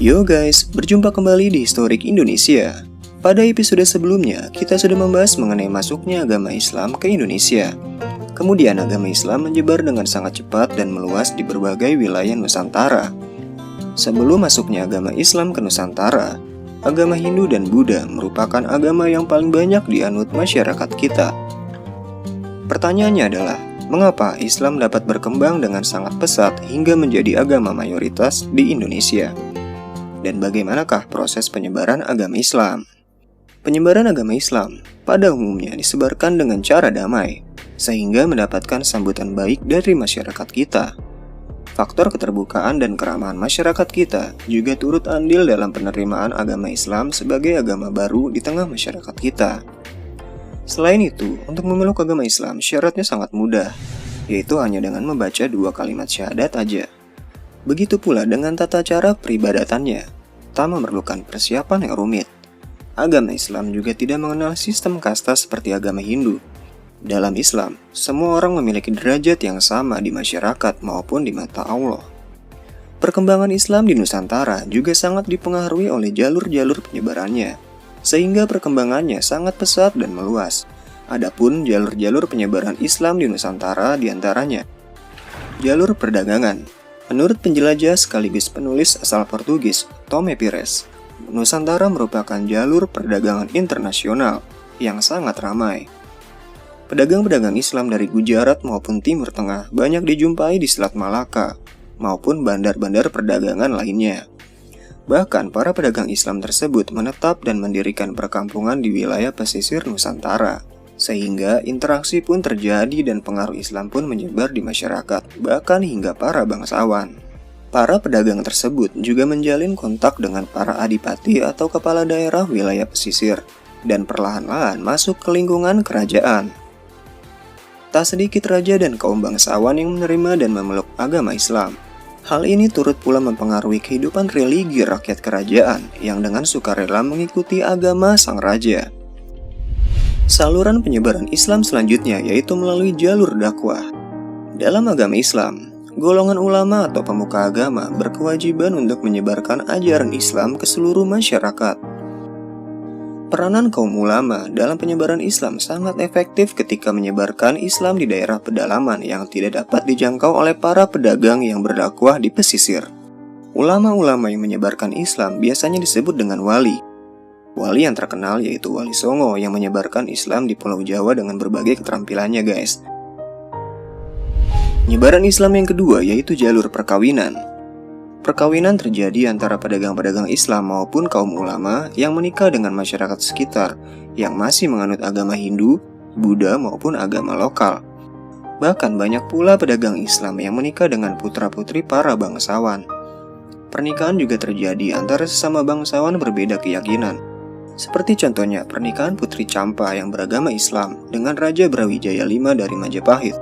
Yo guys, berjumpa kembali di Historik Indonesia. Pada episode sebelumnya, kita sudah membahas mengenai masuknya agama Islam ke Indonesia. Kemudian agama Islam menyebar dengan sangat cepat dan meluas di berbagai wilayah Nusantara. Sebelum masuknya agama Islam ke Nusantara, agama Hindu dan Buddha merupakan agama yang paling banyak dianut masyarakat kita. Pertanyaannya adalah, mengapa Islam dapat berkembang dengan sangat pesat hingga menjadi agama mayoritas di Indonesia? Dan bagaimanakah proses penyebaran agama Islam? Penyebaran agama Islam pada umumnya disebarkan dengan cara damai, sehingga mendapatkan sambutan baik dari masyarakat kita. Faktor keterbukaan dan keramahan masyarakat kita juga turut andil dalam penerimaan agama Islam sebagai agama baru di tengah masyarakat kita. Selain itu, untuk memeluk agama Islam syaratnya sangat mudah, yaitu hanya dengan membaca 2 kalimat syahadat aja. Begitu pula dengan tata cara peribadatannya, tak memerlukan persiapan yang rumit. Agama Islam juga tidak mengenal sistem kasta seperti agama Hindu. Dalam Islam, semua orang memiliki derajat yang sama di masyarakat maupun di mata Allah. Perkembangan Islam di Nusantara juga sangat dipengaruhi oleh jalur-jalur penyebarannya, sehingga perkembangannya sangat pesat dan meluas. Adapun jalur-jalur penyebaran Islam di Nusantara diantaranya jalur perdagangan. Menurut penjelajah sekaligus penulis asal Portugis, Tomé Pires, Nusantara merupakan jalur perdagangan internasional yang sangat ramai. Pedagang-pedagang Islam dari Gujarat maupun Timur Tengah banyak dijumpai di Selat Malaka maupun bandar-bandar perdagangan lainnya. Bahkan para pedagang Islam tersebut menetap dan mendirikan perkampungan di wilayah pesisir Nusantara, sehingga interaksi pun terjadi dan pengaruh Islam pun menyebar di masyarakat, bahkan hingga para bangsawan. Para pedagang tersebut juga menjalin kontak dengan para adipati atau kepala daerah wilayah pesisir, dan perlahan-lahan masuk ke lingkungan kerajaan. Tak sedikit raja dan kaum bangsawan yang menerima dan memeluk agama Islam. Hal ini turut pula mempengaruhi kehidupan religi rakyat kerajaan yang dengan sukarela mengikuti agama sang raja. Saluran penyebaran Islam selanjutnya yaitu melalui jalur dakwah. Dalam agama Islam, golongan ulama atau pemuka agama berkewajiban untuk menyebarkan ajaran Islam ke seluruh masyarakat. Peranan kaum ulama dalam penyebaran Islam sangat efektif ketika menyebarkan Islam di daerah pedalaman yang tidak dapat dijangkau oleh para pedagang yang berdakwah di pesisir. Ulama-ulama yang menyebarkan Islam biasanya disebut dengan wali. Wali yang terkenal yaitu Wali Songo yang menyebarkan Islam di Pulau Jawa dengan berbagai keterampilannya guys. Penyebaran Islam yang kedua yaitu jalur perkawinan. Perkawinan terjadi antara pedagang-pedagang Islam maupun kaum ulama yang menikah dengan masyarakat sekitar yang masih menganut agama Hindu, Buddha maupun agama lokal. Bahkan banyak pula pedagang Islam yang menikah dengan putra-putri para bangsawan. Pernikahan juga terjadi antara sesama bangsawan berbeda keyakinan. Seperti contohnya pernikahan Putri Campa yang beragama Islam dengan Raja Brawijaya V dari Majapahit,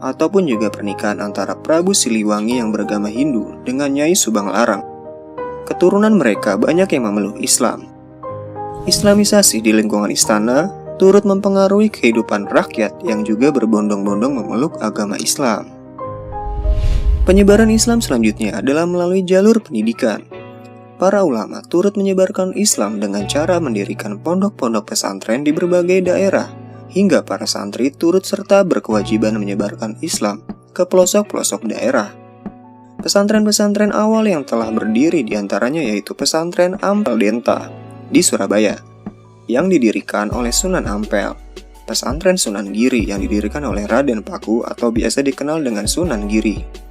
ataupun juga pernikahan antara Prabu Siliwangi yang beragama Hindu dengan Nyai Subang Larang. Keturunan mereka banyak yang memeluk Islam. Islamisasi di lingkungan istana turut mempengaruhi kehidupan rakyat yang juga berbondong-bondong memeluk agama Islam. Penyebaran Islam selanjutnya adalah melalui jalur pendidikan. Para ulama turut menyebarkan Islam dengan cara mendirikan pondok-pondok pesantren di berbagai daerah, hingga para santri turut serta berkewajiban menyebarkan Islam ke pelosok-pelosok daerah. Pesantren-pesantren awal yang telah berdiri diantaranya yaitu Pesantren Ampel Denta di Surabaya, yang didirikan oleh Sunan Ampel, Pesantren Sunan Giri yang didirikan oleh Raden Paku atau biasa dikenal dengan Sunan Giri.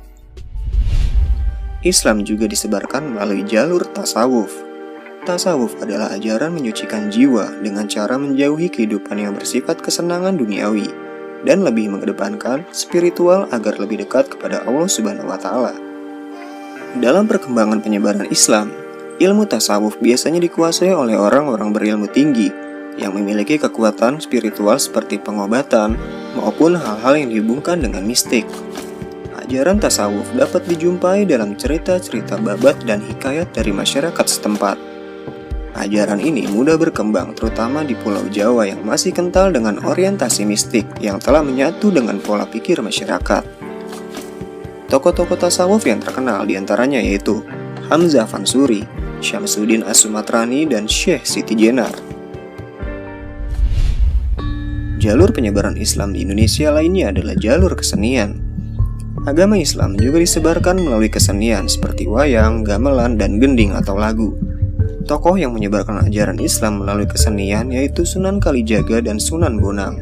Islam juga disebarkan melalui jalur tasawuf. Tasawuf adalah ajaran menyucikan jiwa dengan cara menjauhi kehidupan yang bersifat kesenangan duniawi dan lebih mengedepankan spiritual agar lebih dekat kepada Allah Subhanahu wa Ta'ala. Dalam perkembangan penyebaran Islam, ilmu tasawuf biasanya dikuasai oleh orang-orang berilmu tinggi yang memiliki kekuatan spiritual seperti pengobatan maupun hal-hal yang dihubungkan dengan mistik. Ajaran tasawuf dapat dijumpai dalam cerita-cerita babat dan hikayat dari masyarakat setempat. Ajaran ini mudah berkembang terutama di Pulau Jawa yang masih kental dengan orientasi mistik yang telah menyatu dengan pola pikir masyarakat. Tokoh-tokoh tasawuf yang terkenal diantaranya yaitu Hamzah Fansuri, Syamsuddin As-Sumatrani, dan Syekh Siti Jenar. Jalur penyebaran Islam di Indonesia lainnya adalah jalur kesenian. Agama Islam juga disebarkan melalui kesenian seperti wayang, gamelan, dan gending atau lagu. Tokoh yang menyebarkan ajaran Islam melalui kesenian yaitu Sunan Kalijaga dan Sunan Bonang.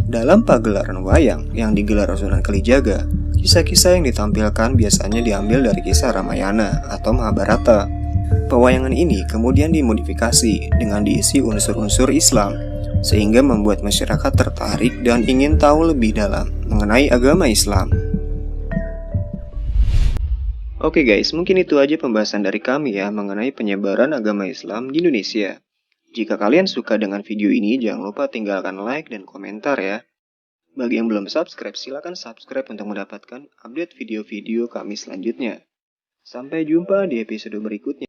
Dalam pagelaran wayang yang digelar Sunan Kalijaga, kisah-kisah yang ditampilkan biasanya diambil dari kisah Ramayana atau Mahabharata. Pewayangan ini kemudian dimodifikasi dengan diisi unsur-unsur Islam, sehingga membuat masyarakat tertarik dan ingin tahu lebih dalam mengenai agama Islam. Oke guys, mungkin itu aja pembahasan dari kami ya mengenai penyebaran agama Islam di Indonesia. Jika kalian suka dengan video ini, jangan lupa tinggalkan like dan komentar ya. Bagi yang belum subscribe, silakan subscribe untuk mendapatkan update video-video kami selanjutnya. Sampai jumpa di episode berikutnya.